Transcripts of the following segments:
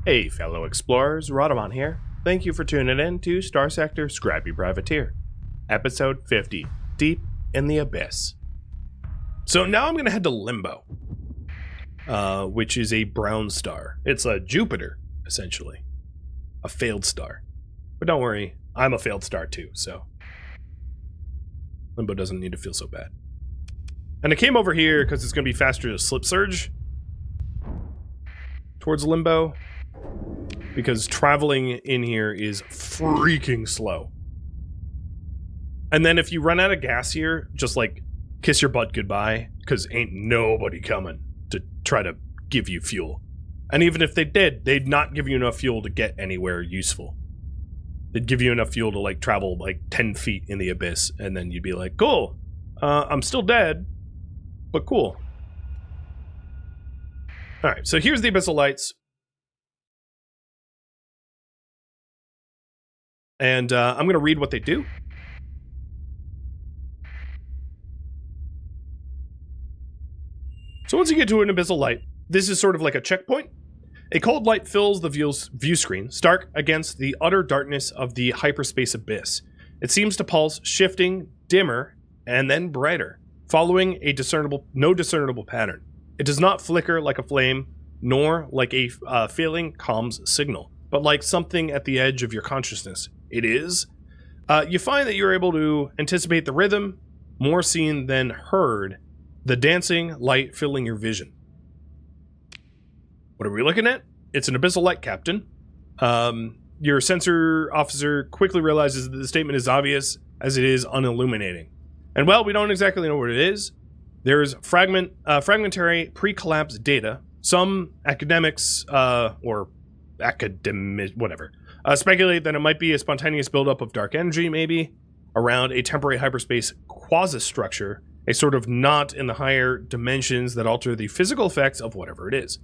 Hey fellow explorers, Rhadamant here. Thank you for tuning in to Starsector Scrappy Privateer, episode 50, Deep in the Abyss. So now I'm going to head to Limbo, which is a brown star. It's a Jupiter, essentially. A failed star. But don't worry, I'm a failed star too, so Limbo doesn't need to feel so bad. And I came over here because it's going to be faster to slip surge towards Limbo, because traveling in here is freaking slow. And then if you run out of gas here, just like kiss your butt goodbye, because ain't nobody coming to try to give you fuel. And even if they did, they'd not give you enough fuel to get anywhere useful. They'd give you enough fuel to like travel like 10 feet in the abyss, and then you'd be like, cool, I'm still dead, but cool. Alright, so here's the abyssal lights. And I'm going to read what they do. So once you get to an abyssal light, this is sort of like a checkpoint. A cold light fills the view screen, stark against the utter darkness of the hyperspace abyss. It seems to pulse, shifting, dimmer, and then brighter, following a no discernible pattern. It does not flicker like a flame, nor like a failing comms signal, but like something at the edge of your consciousness. It is. You find that you're able to anticipate the rhythm, more seen than heard, the dancing light filling your vision. What are we looking at? It's an abyssal light, Captain. Your sensor officer quickly realizes that the statement is obvious, as it is unilluminating. And well, we don't exactly know what it is. There's fragmentary pre-collapse data. Some academics, speculate that it might be a spontaneous buildup of dark energy, maybe, around a temporary hyperspace quasi-structure, a sort of knot in the higher dimensions that alter the physical effects of whatever it is.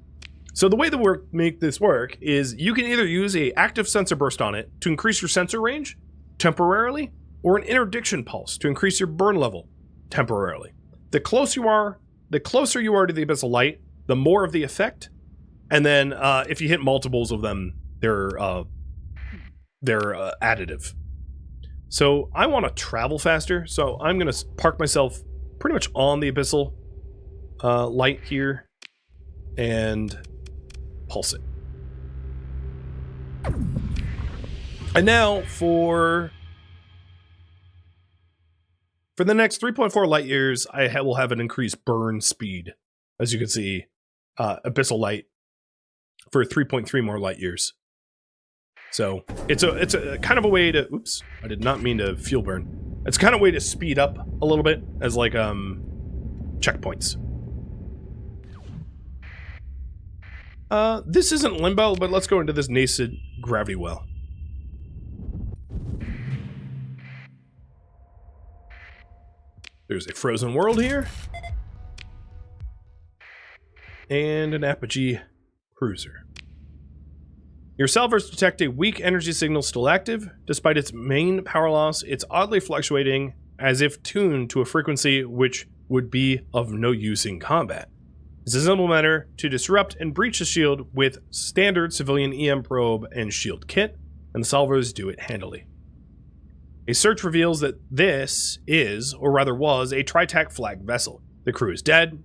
So the way that we make this work is you can either use a active sensor burst on it to increase your sensor range, temporarily, or an interdiction pulse to increase your burn level, temporarily. The closer you are to the abyssal light, the more of the effect, and then if you hit multiples of them, they're additive. So I want to travel faster, so I'm going to park myself pretty much on the abyssal light here and pulse it. And now for the next 3.4 light years, I will have an increased burn speed. As you can see, abyssal light for 3.3 more light years. So it's a kind of a way to, oops, I did not mean to fuel burn. It's kind of a way to speed up a little bit as like checkpoints. This isn't Limbo, but let's go into this nascent gravity well. There's a frozen world here. And an apogee cruiser. Your salvers detect a weak energy signal still active. Despite its main power loss, it's oddly fluctuating, as if tuned to a frequency which would be of no use in combat. It's a simple matter to disrupt and breach the shield with standard civilian EM probe and shield kit, and the salvers do it handily. A search reveals that this is, or rather was, a Tritac flag vessel. The crew is dead.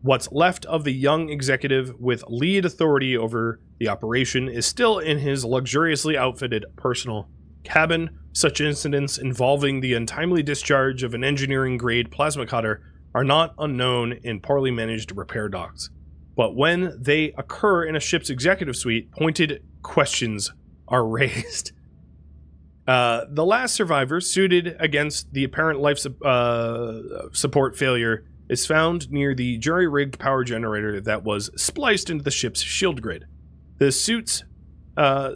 What's left of the young executive with lead authority over the operation is still in his luxuriously outfitted personal cabin. Such incidents involving the untimely discharge of an engineering-grade plasma cutter are not unknown in poorly managed repair docks. But when they occur in a ship's executive suite, pointed questions are raised. The last survivor, suited against the apparent life support failure, is found near the jury-rigged power generator that was spliced into the ship's shield grid. The suit's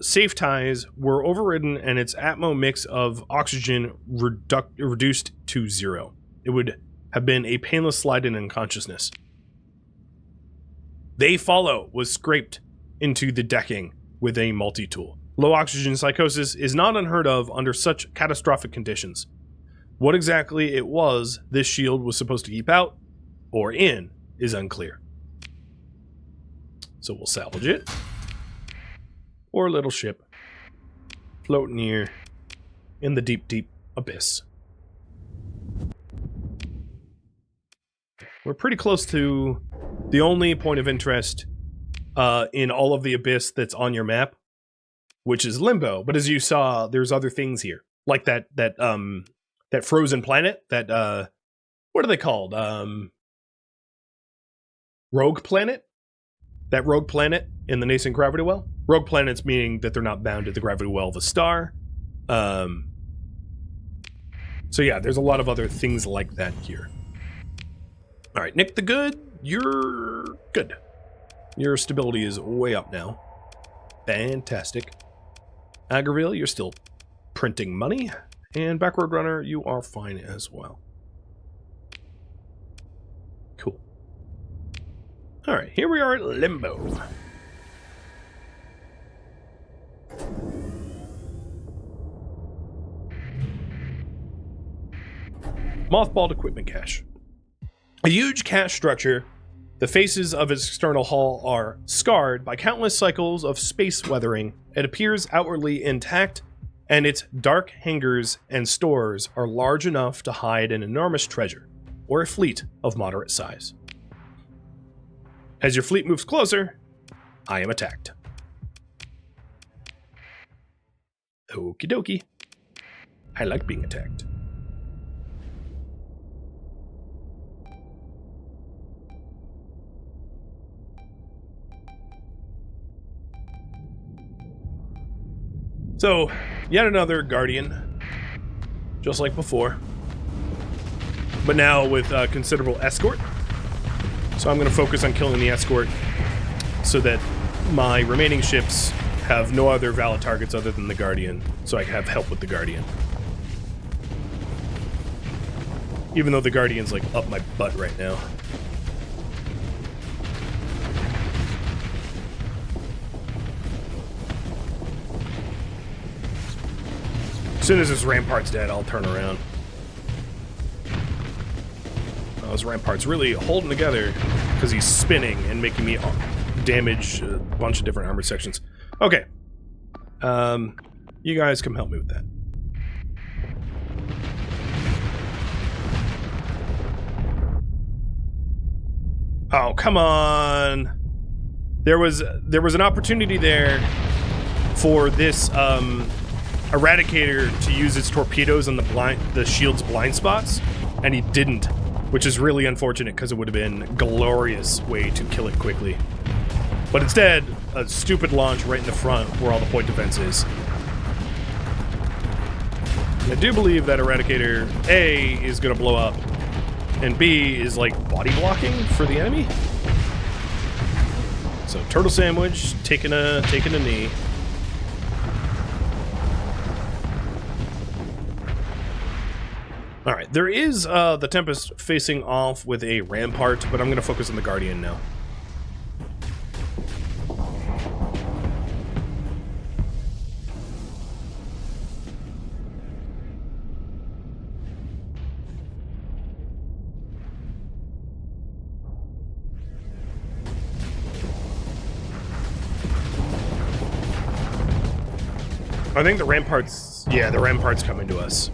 safe ties were overridden and its atmo mix of oxygen reduced to 0. It would have been a painless slide in unconsciousness. They Follow was scraped into the decking with a multi-tool. Low oxygen psychosis is not unheard of under such catastrophic conditions. What exactly it was this shield was supposed to keep out, or in, is unclear. So we'll salvage it. or little ship floating here in the deep, deep abyss. We're pretty close to the only point of interest in all of the abyss that's on your map, which is Limbo. But as you saw, there's other things here, like that frozen planet. That what are they called? Rogue planet. That rogue planet in the nascent gravity well. Rogue planets meaning that they're not bound to the gravity well of a star. So yeah, there's a lot of other things like that here. All right, Nick the Good, you're good. Your stability is way up now. Fantastic. Agraville, you're still printing money. And Backroad Runner, you are fine as well. Cool. All right, here we are at Limbo. Mothballed equipment cache. A huge cache structure, the faces of its external hull are scarred by countless cycles of space weathering. It appears outwardly intact, and its dark hangars and stores are large enough to hide an enormous treasure, or a fleet of moderate size. As your fleet moves closer, I am attacked. Okie dokie. I like being attacked. So, yet another Guardian, just like before, but now with considerable escort. So I'm going to focus on killing the escort so that my remaining ships have no other valid targets other than the Guardian, so I can have help with the Guardian. Even though the Guardian's like up my butt right now. As soon as this Rampart's dead, I'll turn around. Oh, this Rampart's really holding together because he's spinning and making me damage a bunch of different armored sections. Okay. You guys come help me with that. Oh, come on. There was an opportunity there for this Eradicator to use its torpedoes on the shield's blind spots, and he didn't, which is really unfortunate because it would have been a glorious way to kill it quickly. But instead, a stupid launch right in the front where all the point defense is. And I do believe that Eradicator A is going to blow up, and B is like body blocking for the enemy. So Turtle Sandwich taking a knee. All right, there is the Tempest facing off with a Rampart, but I'm going to focus on the Guardian now. I think the Rampart's, yeah, the Rampart's coming to us.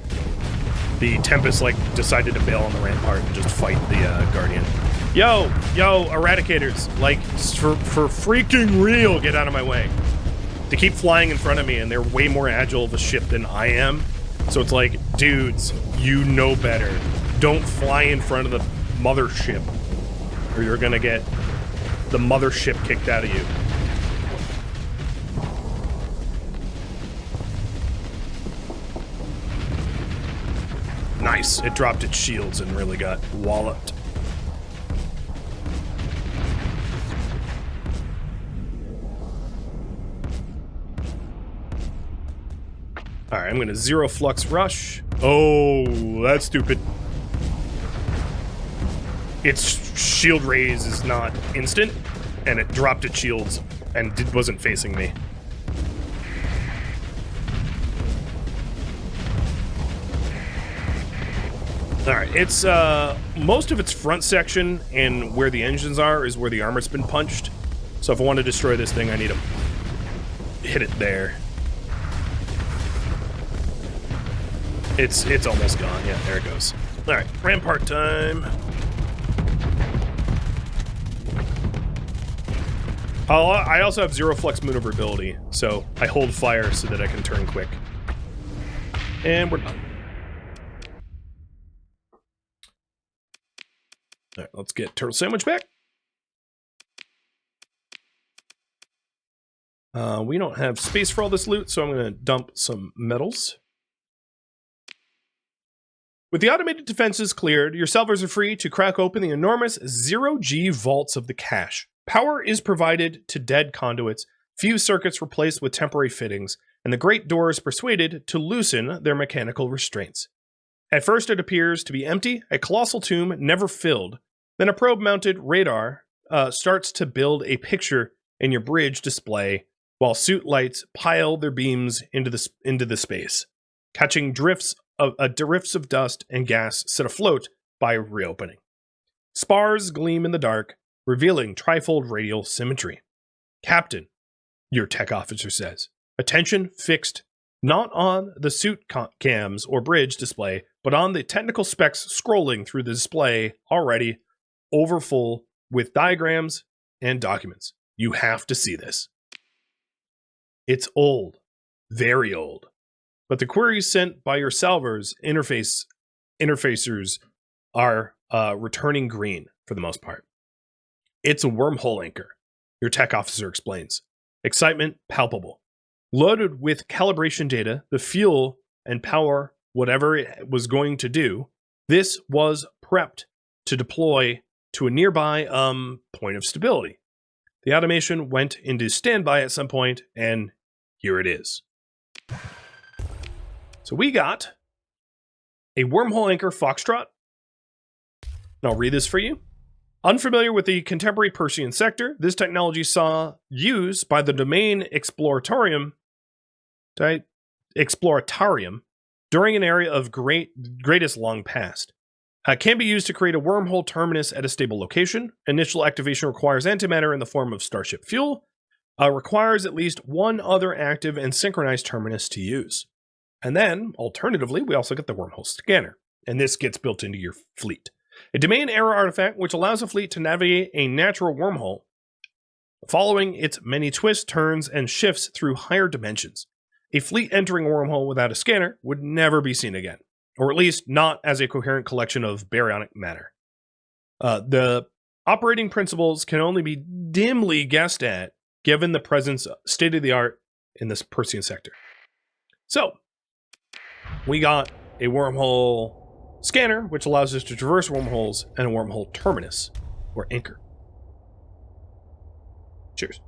The Tempest, like, decided to bail on the Rampart and just fight the Guardian. Yo, Eradicators, like, for freaking real, get out of my way. They keep flying in front of me, and they're way more agile of a ship than I am. So it's like, dudes, you know better. Don't fly in front of the mothership, or you're gonna get the mothership kicked out of you. Nice. It dropped its shields and really got walloped. Alright, I'm going to zero flux rush. Oh, that's stupid. Its shield raise is not instant, and it dropped its shields and wasn't facing me. Alright, it's, most of its front section and where the engines are is where the armor's been punched. So if I want to destroy this thing, I need hit it there. It's almost gone. Yeah, there it goes. All right, rampart time. I also have 0 flex maneuverability, so I hold fire so that I can turn quick. And we're done. All right, let's get turtle sandwich back. We don't have space for all this loot, so I'm going to dump some metals. With the automated defenses cleared, your salvors are free to crack open the enormous 0G vaults of the cache. Power is provided to dead conduits, fuse circuits replaced with temporary fittings, and the great door is persuaded to loosen their mechanical restraints. At first it appears to be empty, a colossal tomb never filled. Then a probe-mounted radar starts to build a picture in your bridge display, while suit lights pile their beams into the space, catching drifts of dust and gas set afloat by reopening. Spars gleam in the dark, revealing trifold radial symmetry. Captain, your tech officer says, attention fixed not on the suit cams or bridge display, but on the technical specs scrolling through the display already overfull with diagrams and documents. You have to see this. It's old, very old, but the queries sent by your salvers interfacers are returning green for the most part. It's a wormhole anchor, your tech officer explains. Excitement palpable. Loaded with calibration data, the fuel and power, whatever it was going to do, this was prepped to deploy to a nearby point of stability. The automation went into standby at some point, and here it is. So we got a wormhole anchor Foxtrot. And I'll read this for you. Unfamiliar with the contemporary Persean sector, this technology saw use by the domain exploratorium during an area of greatest long past. Can be used to create a wormhole terminus at a stable location. Initial activation requires antimatter in the form of starship fuel. Requires at least one other active and synchronized terminus to use. And then, alternatively, we also get the wormhole scanner. And this gets built into your fleet. A domain error artifact which allows a fleet to navigate a natural wormhole, following its many twists, turns, and shifts through higher dimensions. A fleet entering a wormhole without a scanner would never be seen again, or at least not as a coherent collection of baryonic matter. The operating principles can only be dimly guessed at, given the presence of state-of-the-art in this Persean sector. So, we got a wormhole scanner, which allows us to traverse wormholes, and a wormhole terminus, or anchor. Cheers.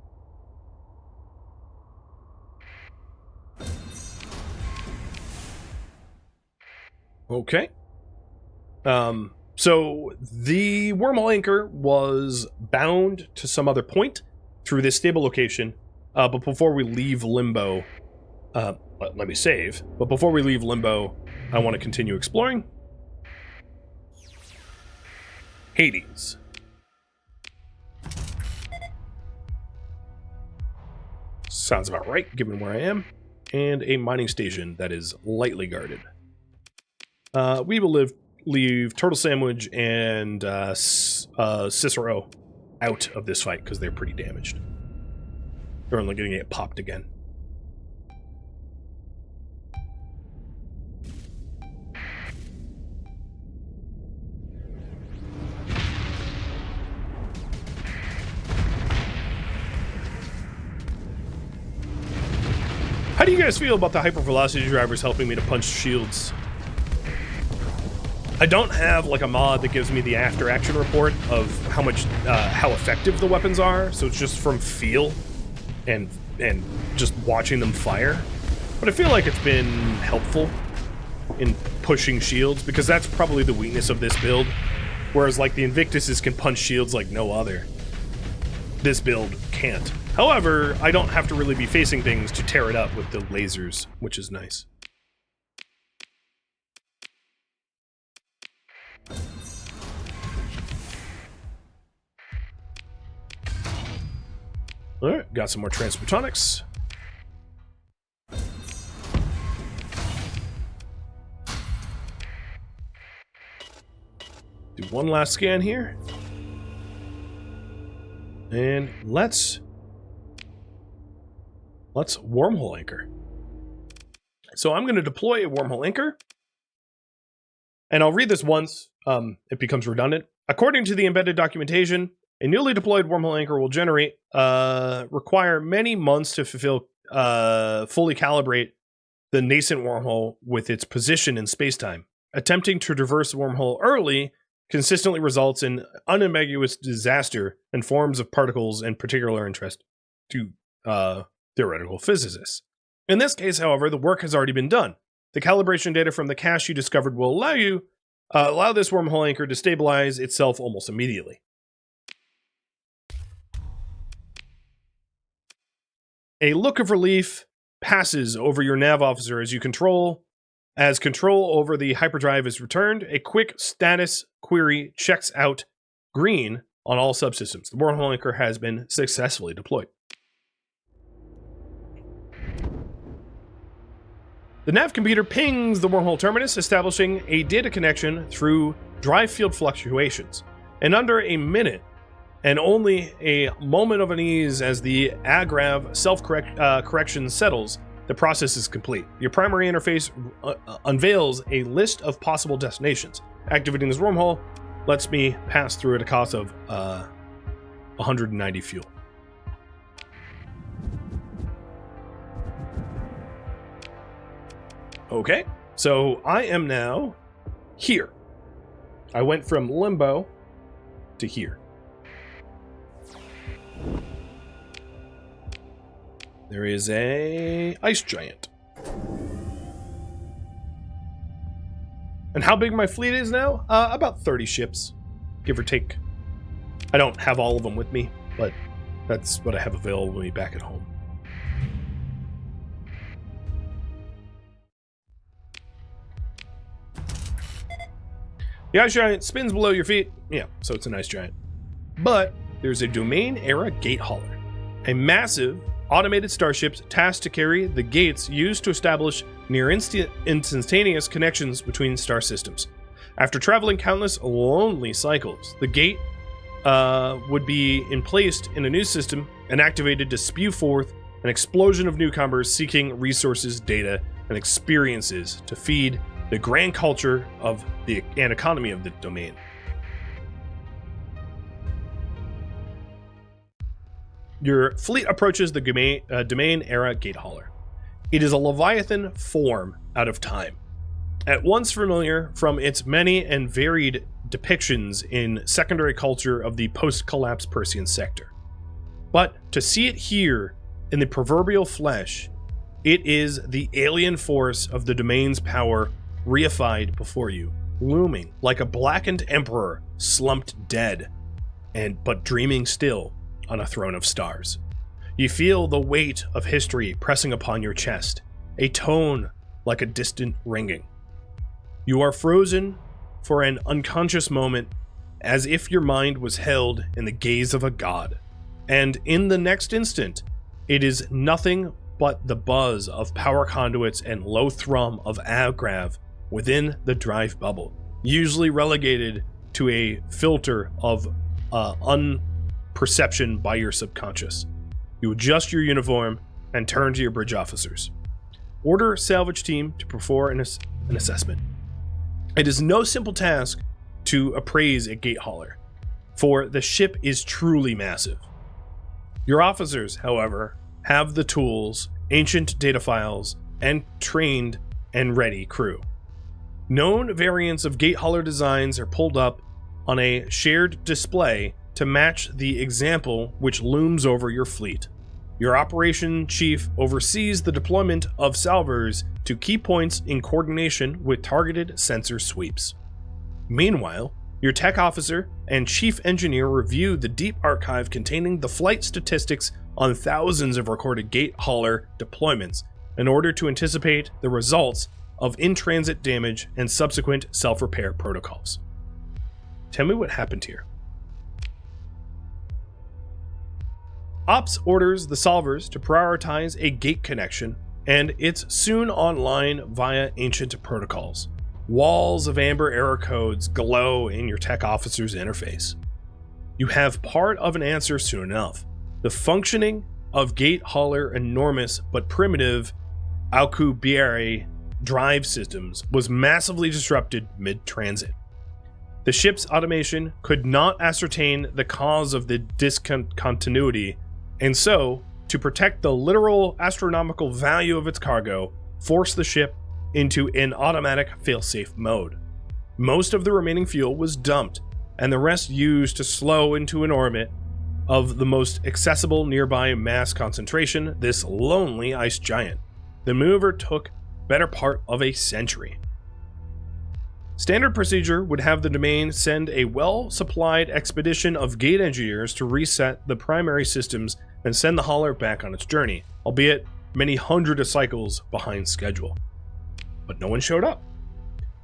Okay. So the wormhole anchor was bound to some other point through this stable location, but before we leave Limbo, let me save, but before we leave Limbo, I want to continue exploring. Hades. Sounds about right, given where I am. And a mining station that is lightly guarded. We will leave Turtle Sandwich and Cicero out of this fight because they're pretty damaged. They're only going to get popped again. How do you guys feel about the hypervelocity drivers helping me to punch shields? I don't have like a mod that gives me the after action report of how effective the weapons are, so it's just from feel and just watching them fire. But I feel like it's been helpful in pushing shields, because that's probably the weakness of this build. Whereas like the Invictuses can punch shields like no other. This build can't. However, I don't have to really be facing things to tear it up with the lasers, which is nice. Alright, got some more transphotonics. Do one last scan here. And let's wormhole anchor. So I'm going to deploy a wormhole anchor. And I'll read this once. It becomes redundant. According to the embedded documentation, a newly deployed wormhole anchor will require many months to fully calibrate the nascent wormhole with its position in spacetime. Attempting to traverse the wormhole early consistently results in unambiguous disaster and forms of particles and particular interest to theoretical physicists. In this case, however, the work has already been done. The calibration data from the cache you discovered will allow this wormhole anchor to stabilize itself almost immediately. A look of relief passes over your nav officer as control over the hyperdrive is returned. A quick status query checks out green on all subsystems. The wormhole anchor has been successfully deployed. The nav computer pings the wormhole terminus, establishing a data connection through drive field fluctuations. In under a minute, and only a moment of unease as the agrav self-correction settles, the process is complete. Your primary interface unveils a list of possible destinations. Activating this wormhole lets me pass through at a cost of 190 fuel. Okay, so I am now here. I went from limbo to here. There is a ice giant. And how big my fleet is now? About 30 ships, give or take. I don't have all of them with me, but that's what I have available to me back at home. The ice giant spins below your feet. Yeah, so it's an ice giant. But there's a domain-era gate hauler, a massive automated starship tasked to carry the gates used to establish near instantaneous connections between star systems. After traveling countless lonely cycles, the gate would be placed in a new system and activated to spew forth an explosion of newcomers seeking resources, data, and experiences to feed the grand culture of and economy of the domain. Your fleet approaches the domain-era gate hauler. It is a Leviathan form out of time, at once familiar from its many and varied depictions in secondary culture of the post-collapse Persean sector. But to see it here in the proverbial flesh, it is the alien force of the domain's power reified before you, looming like a blackened emperor slumped dead, but dreaming still on a throne of stars. You feel the weight of history pressing upon your chest, a tone like a distant ringing. You are frozen for an unconscious moment, as if your mind was held in the gaze of a god, and in the next instant, it is nothing but the buzz of power conduits and low thrum of agrav within the drive bubble, usually relegated to a filter of unperception by your subconscious. You adjust your uniform and turn to your bridge officers. Order salvage team to perform an assessment. It is no simple task to appraise a gate hauler, for the ship is truly massive. Your officers, however, have the tools, ancient data files, and trained and ready crew. Known variants of gate hauler designs are pulled up on a shared display to match the example which looms over your fleet. Your operation chief oversees the deployment of salvers to key points in coordination with targeted sensor sweeps. Meanwhile, your tech officer and chief engineer review the deep archive containing the flight statistics on thousands of recorded gate hauler deployments in order to anticipate the results of in-transit damage and subsequent self-repair protocols. Tell me what happened here. Ops orders the solvers to prioritize a gate connection, and it's soon online via ancient protocols. Walls of amber error codes glow in your tech officer's interface. You have part of an answer soon enough. The functioning of Gate Hauler enormous but primitive Alcubierre drive systems was massively disrupted mid-transit. The ship's automation could not ascertain the cause of the discontinuity, and so, to protect the literal astronomical value of its cargo, forced the ship into an automatic failsafe mode. Most of the remaining fuel was dumped, and the rest used to slow into an orbit of the most accessible nearby mass concentration, this lonely ice giant. The maneuver took better part of a century. Standard procedure would have the domain send a well-supplied expedition of gate engineers to reset the primary systems and send the hauler back on its journey, albeit many hundreds of cycles behind schedule. But no one showed up.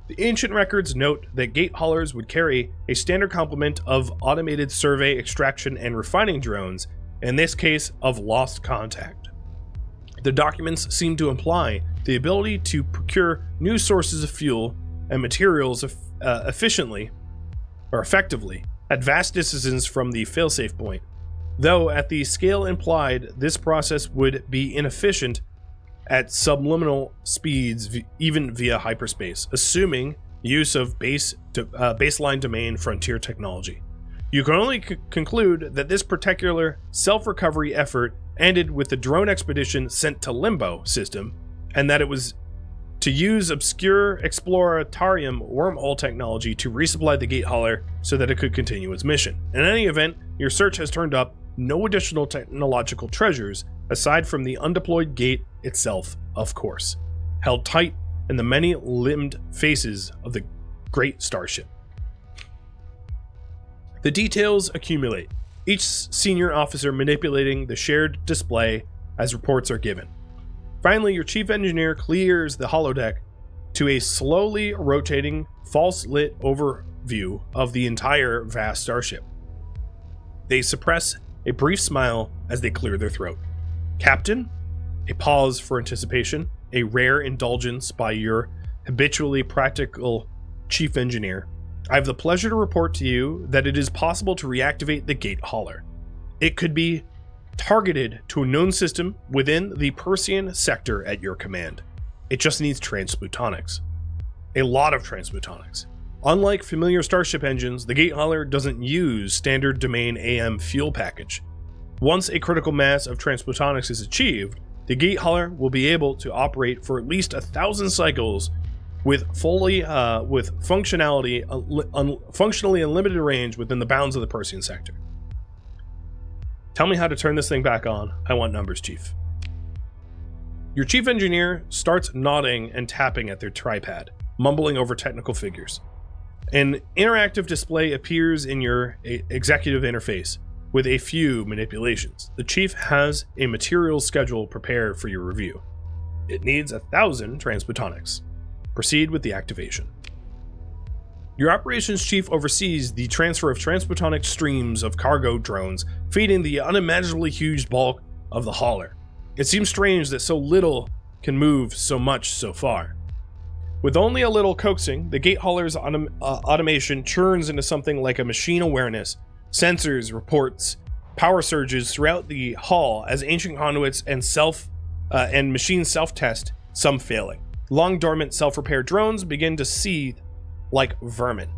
The ancient records note that gate haulers would carry a standard complement of automated survey, extraction, and refining drones, in this case of lost contact. The documents seem to imply the ability to procure new sources of fuel and materials effectively at vast distances from the failsafe point, though at the scale implied, this process would be inefficient at subliminal speeds, even via hyperspace, assuming use of baseline domain frontier technology. You can only conclude that this particular self-recovery effort ended with the drone expedition sent to Limbo system, and that it was to use obscure exploratorium wormhole technology to resupply the gate hauler so that it could continue its mission. In any event, your search has turned up no additional technological treasures aside from the undeployed gate itself, of course, held tight in the many-limbed faces of the great starship. The details accumulate, each senior officer manipulating the shared display as reports are given. Finally, your chief engineer clears the holodeck to a slowly rotating, false-lit overview of the entire vast starship. They suppress a brief smile as they clear their throat. Captain, a pause for anticipation, a rare indulgence by your habitually practical chief engineer. I have the pleasure to report to you that it is possible to reactivate the gate hauler. It could be targeted to a known system within the Persean sector at your command. It just needs transplutonics. A lot of transplutonics. Unlike familiar starship engines, the gate hauler doesn't use standard domain AM fuel package. Once a critical mass of transplutonics is achieved, the gate hauler will be able to operate for at least 1,000 cycles with functionally unlimited range within the bounds of the Persean sector. Tell me how to turn this thing back on. I want numbers, Chief. Your chief engineer starts nodding and tapping at their tripod, mumbling over technical figures. An interactive display appears in your executive interface with a few manipulations. The chief has a materials schedule prepared for your review. It needs 1,000 transplutonics. Proceed with the activation. Your operations chief oversees the transfer of transplutonic streams of cargo drones feeding the unimaginably huge bulk of the hauler. It seems strange that so little can move so much so far. With only a little coaxing, the gate hauler's automation churns into something like a machine awareness, sensors, reports, power surges throughout the hull as ancient conduits and machines self-test, some failing. Long dormant self-repair drones begin to seethe like vermin.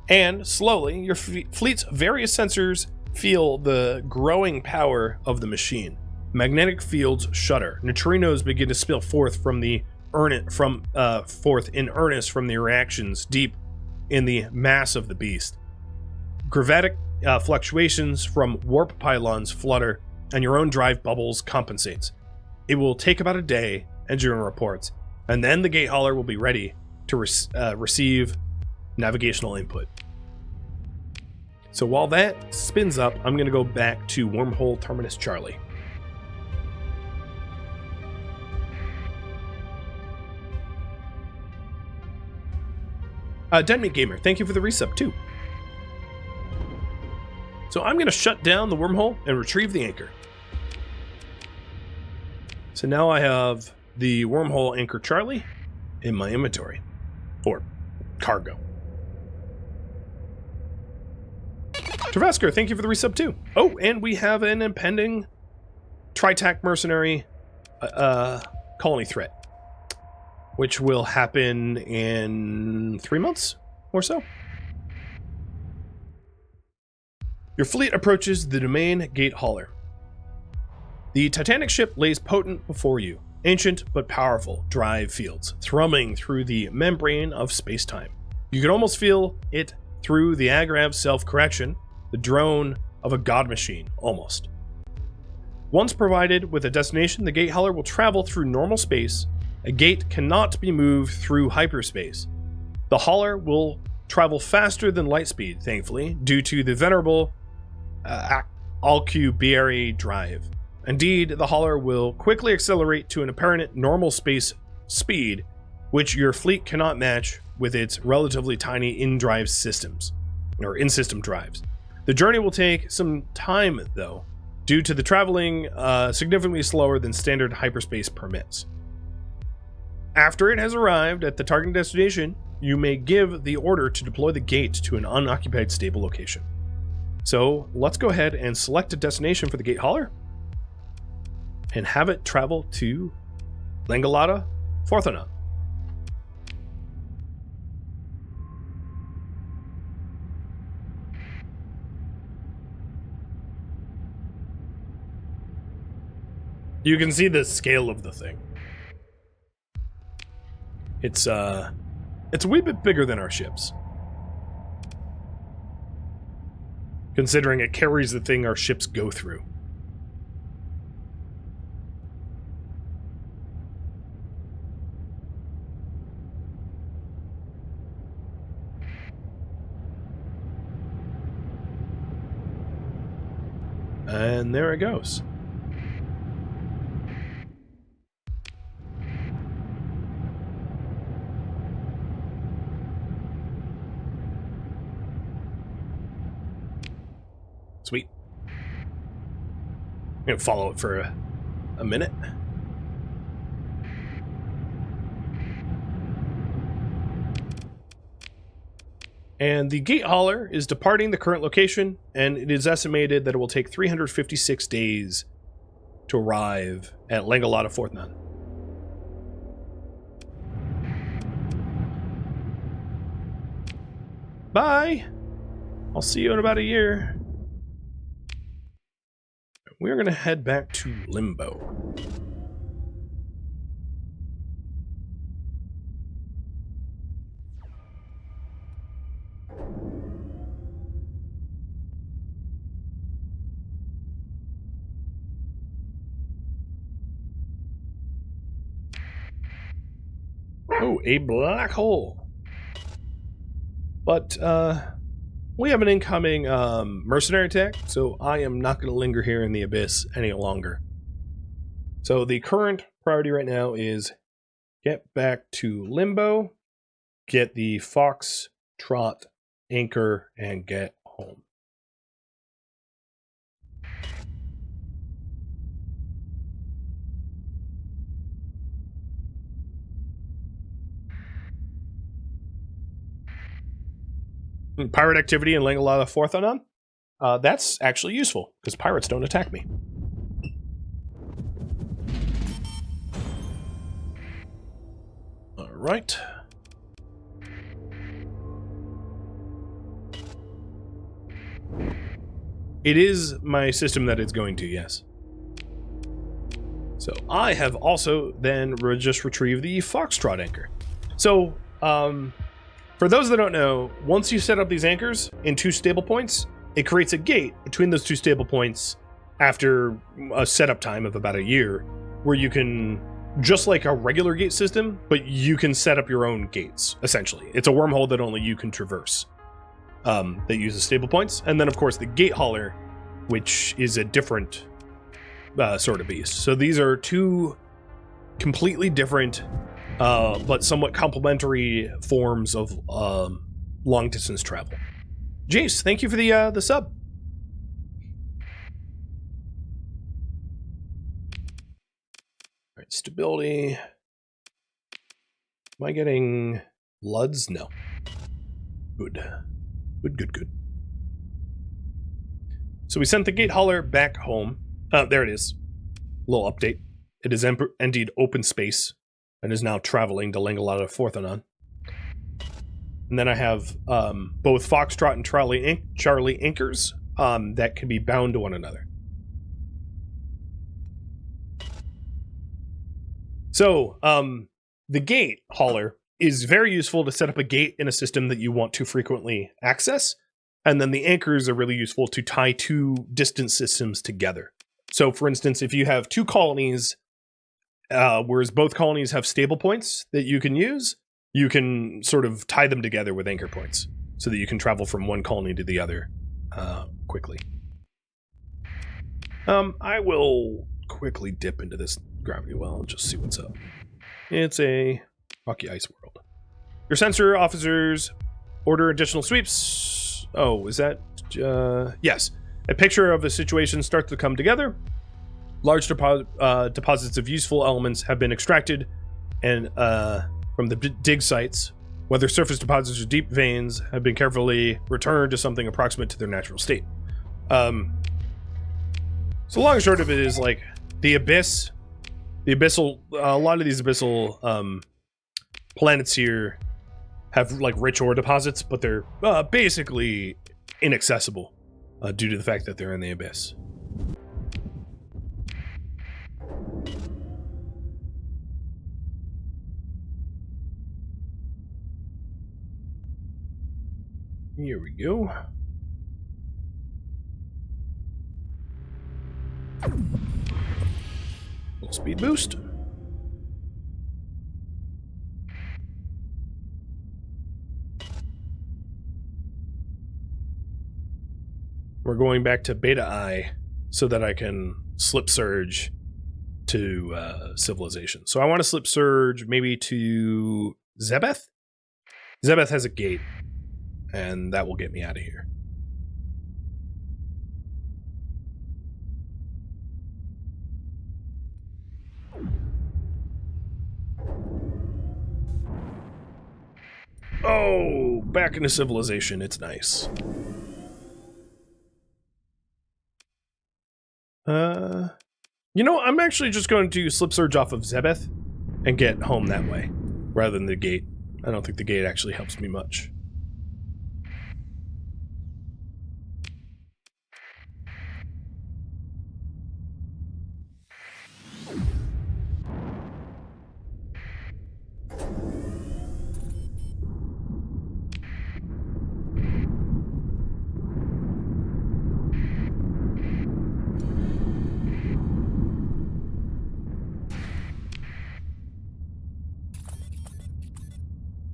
And slowly, your fleet's various sensors feel the growing power of the machine. Magnetic fields shudder. Neutrinos begin to spill forth in earnest from the reactions deep in the mass of the beast. Gravitic fluctuations from warp pylons flutter, and your own drive bubbles compensates. It will take about a day, engineering reports, and then the gate hauler will be ready to receive navigational input. So while that spins up, I'm going to go back to Wormhole Terminus Charlie. Deadmeat Gamer, thank you for the resub too. So I'm going to shut down the wormhole and retrieve the anchor. So now I have the wormhole anchor Charlie in my inventory. Or cargo. Travasker, thank you for the resub too. Oh, and we have an impending Tritac mercenary colony threat, which will happen in 3 months or so. Your fleet approaches the domain gate hauler. The Titanic ship lays potent before you, ancient but powerful drive fields thrumming through the membrane of space-time. You can almost feel it through the Agrav's self-correction, the drone of a god machine, almost. Once provided with a destination, the gate hauler will travel through normal space. A gate cannot be moved through hyperspace. The hauler will travel faster than light speed, thankfully, due to the venerable Alcubierre drive. Indeed, the hauler will quickly accelerate to an apparent normal space speed, which your fleet cannot match with its relatively tiny in-drive systems, or in-system drives. The journey will take some time, though, due to the traveling significantly slower than standard hyperspace permits. After it has arrived at the target destination, you may give the order to deploy the gate to an unoccupied stable location. So let's go ahead and select a destination for the gate hauler and have it travel to Langalata, Forthana. You can see the scale of the thing. It's a wee bit bigger than our ships, considering it carries the thing our ships go through. And there it goes. Sweet. I'm gonna follow it for a minute. And the gate hauler is departing the current location, and it is estimated that it will take 356 days to arrive at Langalata Forthnan. Bye! I'll see you in about a year. We're going to head back to Limbo. Oh, a black hole. But, we have an incoming mercenary attack, so I am not going to linger here in the abyss any longer. So the current priority right now is get back to Limbo, get the Fox, Trot, Anchor, and get home. Pirate activity in Langalata Forthanon. That's actually useful, because pirates don't attack me. Alright. It is my system that it's going to, yes. So I have also then just retrieved the Foxtrot anchor. So, for those that don't know, once you set up these anchors in 2 stable points, it creates a gate between those 2 stable points after a setup time of about a year, where you can, just like a regular gate system, but you can set up your own gates, essentially. It's a wormhole that only you can traverse, that uses stable points. And then, of course, the gate hauler, which is a different sort of beast. So these are 2 completely different but somewhat complementary forms of long-distance travel. Jace, thank you for the sub. All right, stability. Am I getting Luds? No. Good. Good. So we sent the gate hauler back home. There it is. Little update. It has emptied open space and is now traveling to Langalata Forthanon. And then I have both Foxtrot and Charlie anchors that can be bound to one another. So the gate hauler is very useful to set up a gate in a system that you want to frequently access. And then the anchors are really useful to tie two distant systems together. So for instance, if you have two colonies, whereas both colonies have stable points that you can use, you can sort of tie them together with anchor points so that you can travel from one colony to the other quickly. I will quickly dip into this gravity well and just see what's up. It's a rocky ice world. Your sensor officers order additional sweeps. Oh, is that... yes. A picture of the situation starts to come together. Large deposits of useful elements have been extracted and from the dig sites. Whether surface deposits or deep veins have been carefully returned to something approximate to their natural state. So long and short of it is like the abyss, a lot of these abyssal planets here have like rich ore deposits, but they're basically inaccessible due to the fact that they're in the abyss. Here we go. Little speed boost. We're going back to Beta I so that I can slip surge to civilization. So I want to slip surge maybe to Zebeth. Zebeth has a gate, and that will get me out of here. Oh, back into civilization. It's nice. You know, I'm actually just going to slip surge off of Zebeth and get home that way, rather than the gate. I don't think the gate actually helps me much.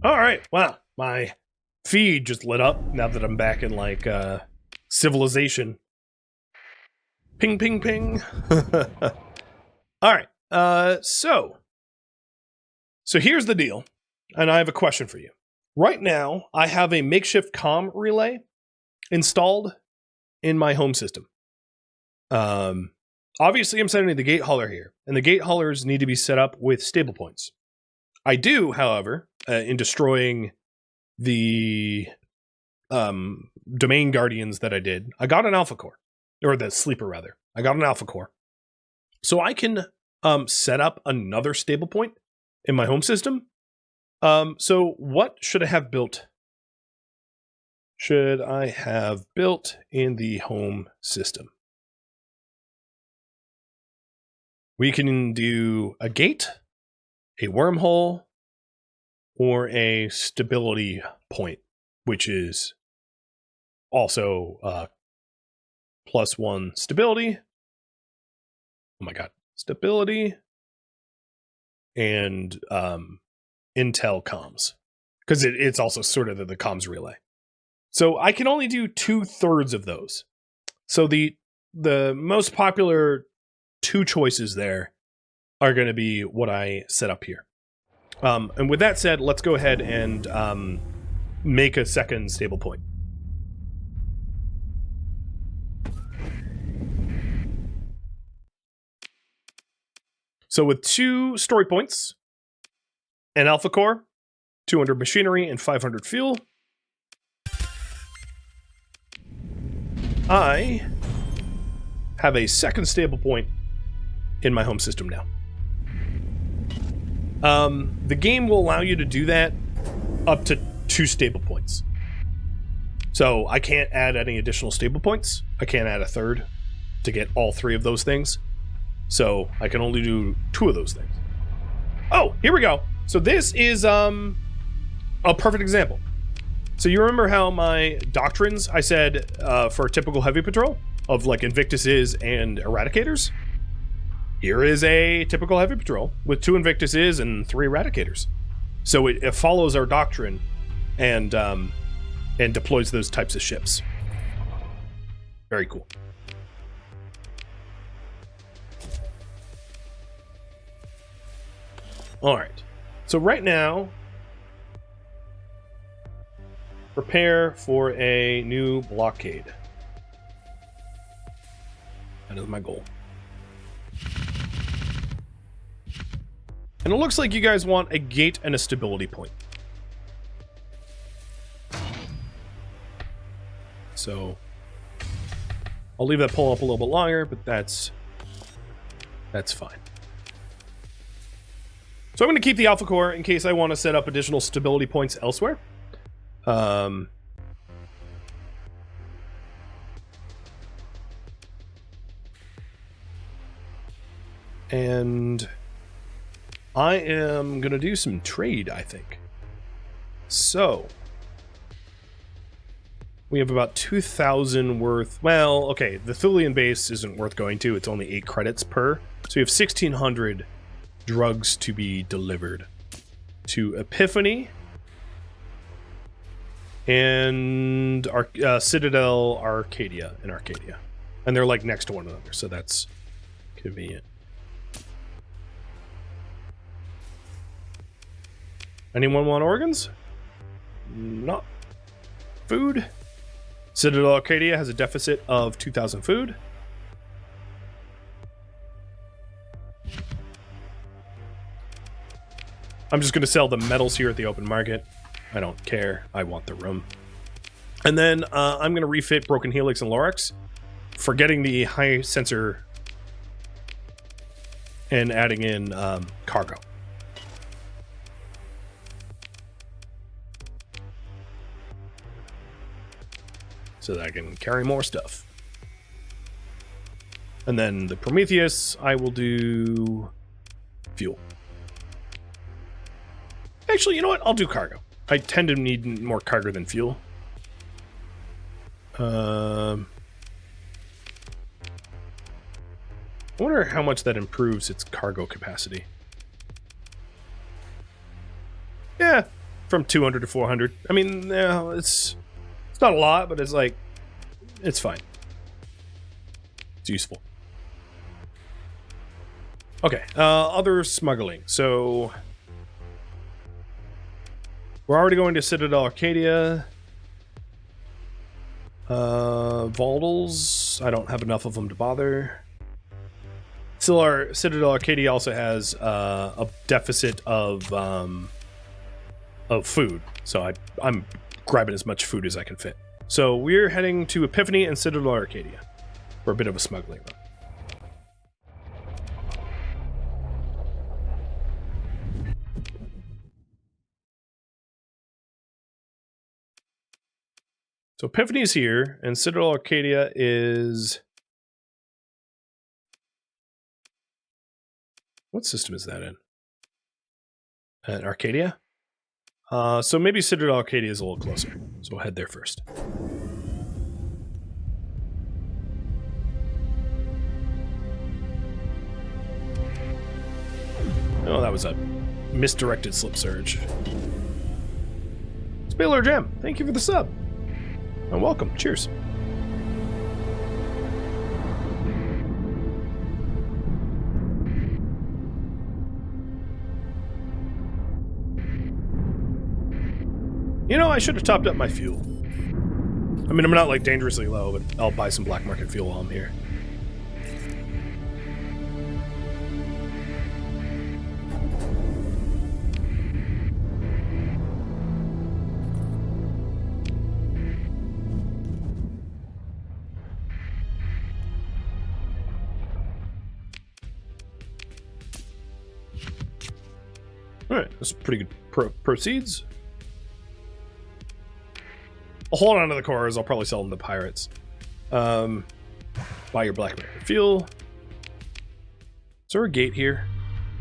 All right, wow, my feed just lit up now that I'm back in, like, civilization. Ping, ping, ping. All right, so here's the deal, and I have a question for you. Right now, I have a makeshift comm relay installed in my home system. Obviously, I'm sending the gate hauler here, and the gate haulers need to be set up with stable points. I do, however, in destroying the domain guardians that I did, I got an alpha core, or the sleeper rather. I got an alpha core, so I can set up another stable point in my home system. So what should I have built? Should I have built in the home system? We can do a gate, a wormhole, or a stability point, which is also +1 stability. Oh my god, stability and intel comms, because it's also sort of the comms relay. So I can only do 2/3 of those. So the most popular two choices there are going to be what I set up here. And with that said, let's go ahead and make a second stable point. So with 2 story points, an alpha core, 200 machinery, and 500 fuel, I have a second stable point in my home system now. The game will allow you to do that up to 2 stable points. So I can't add any additional stable points. I can't add a third to get all 3 of those things. So I can only do 2 of those things. Oh, here we go. So this is a perfect example. So you remember how my doctrines, I said for a typical heavy patrol of like Invictuses and Eradicators? Here is a typical heavy patrol with 2 Invictuses and 3 Eradicators. So it follows our doctrine and deploys those types of ships. Very cool. All right. So right now, prepare for a new blockade. That is my goal. And it looks like you guys want a gate and a stability point. So I'll leave that pull up a little bit longer, but that's fine. So I'm going to keep the Alpha Core in case I want to set up additional stability points elsewhere. And I am going to do some trade, I think. So we have about 2,000 worth. Well, okay, the Thulian base isn't worth going to. It's only 8 credits per. So we have 1,600 drugs to be delivered to Epiphany and Citadel Arcadia in Arcadia. And they're like next to one another, so that's convenient. Anyone want organs? Not. Food? Citadel Arcadia has a deficit of 2,000 food. I'm just going to sell the metals here at the open market. I don't care. I want the room. And then I'm going to refit Broken Helix and Lorax, forgetting the high sensor and adding in cargo. So that I can carry more stuff. And then the Prometheus, I will do fuel. Actually, you know what? I'll do cargo. I tend to need more cargo than fuel. I wonder how much that improves its cargo capacity. Yeah, from 200 to 400. I mean, it's not a lot, but it's like, it's fine. It's useful. Okay, other smuggling. So we're already going to Citadel Arcadia. Vaudals, I don't have enough of them to bother. Still, our Citadel Arcadia also has a deficit of food, so I'm grabbing as much food as I can fit. So we're heading to Epiphany and Citadel Arcadia for a bit of a smuggling run. So Epiphany is here, and Citadel Arcadia is... What system is that in? Arcadia? So maybe Citadel Arcadia is a little closer. So we'll head there first. Oh, that was a misdirected slip surge. Spiller Jam, thank you for the sub. And welcome. Cheers. You know, I should have topped up my fuel. I mean, I'm not like dangerously low, but I'll buy some black market fuel while I'm here. Alright, that's pretty good proceeds. I'll hold on to the cores. I'll probably sell them to pirates. Buy your black market fuel. Is there a gate here?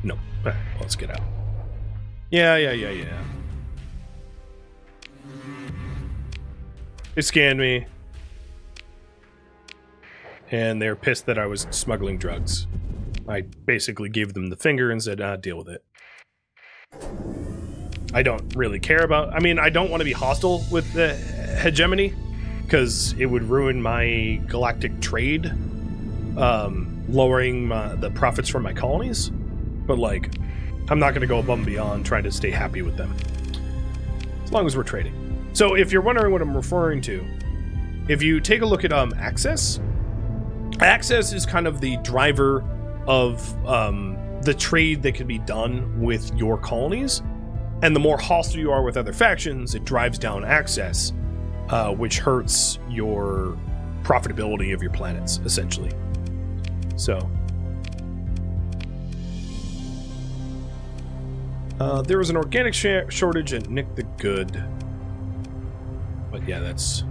No. Alright, well, let's get out. Yeah. They scanned me. And they're pissed that I was smuggling drugs. I basically gave them the finger and said, deal with it. I don't really care about... I mean, I don't want to be hostile with the hegemony, because it would ruin my galactic trade, lowering the profits from my colonies. But, like, I'm not going to go above and beyond trying to stay happy with them. As long as we're trading. So, if you're wondering what I'm referring to, if you take a look at Access... Access is kind of the driver of the trade that can be done with your colonies, and the more hostile you are with other factions, it drives down Access, which hurts your profitability of your planets, essentially. So, there was an organic shortage at Nick the Good, but yeah, that's...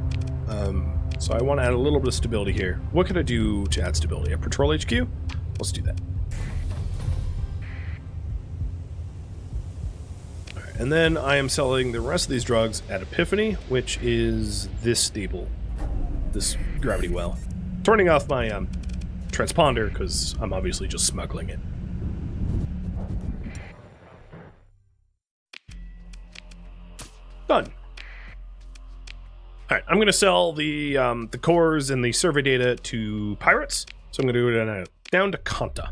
So I want to add a little bit of stability here. What can I do to add stability? A Patrol HQ? Let's do that. All right, and then I am selling the rest of these drugs at Epiphany, which is this stable, this gravity well. Turning off my transponder because I'm obviously just smuggling it. Done. All right, I'm going to sell the cores and the survey data to pirates. So I'm going to do it down to Kanta,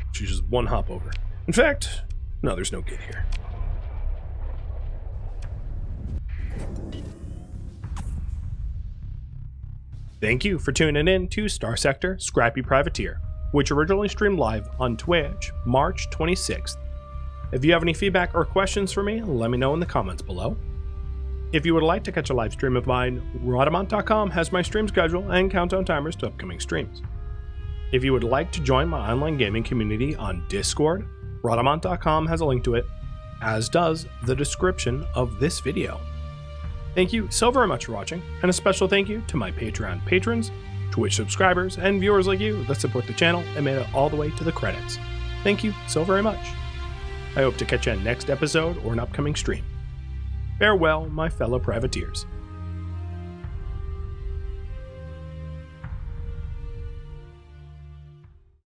which is just one hop over. In fact, no, there's no gate here. Thank you for tuning in to Starsector Scrappy Privateer, which originally streamed live on Twitch, March 26th. If you have any feedback or questions for me, let me know in the comments below. If you would like to catch a live stream of mine, Rhadamant.com has my stream schedule and countdown timers to upcoming streams. If you would like to join my online gaming community on Discord, Rhadamant.com has a link to it, as does the description of this video. Thank you so very much for watching, and a special thank you to my Patreon patrons, Twitch subscribers, and viewers like you that support the channel and made it all the way to the credits. Thank you so very much. I hope to catch you on next episode or an upcoming stream. Farewell, my fellow privateers.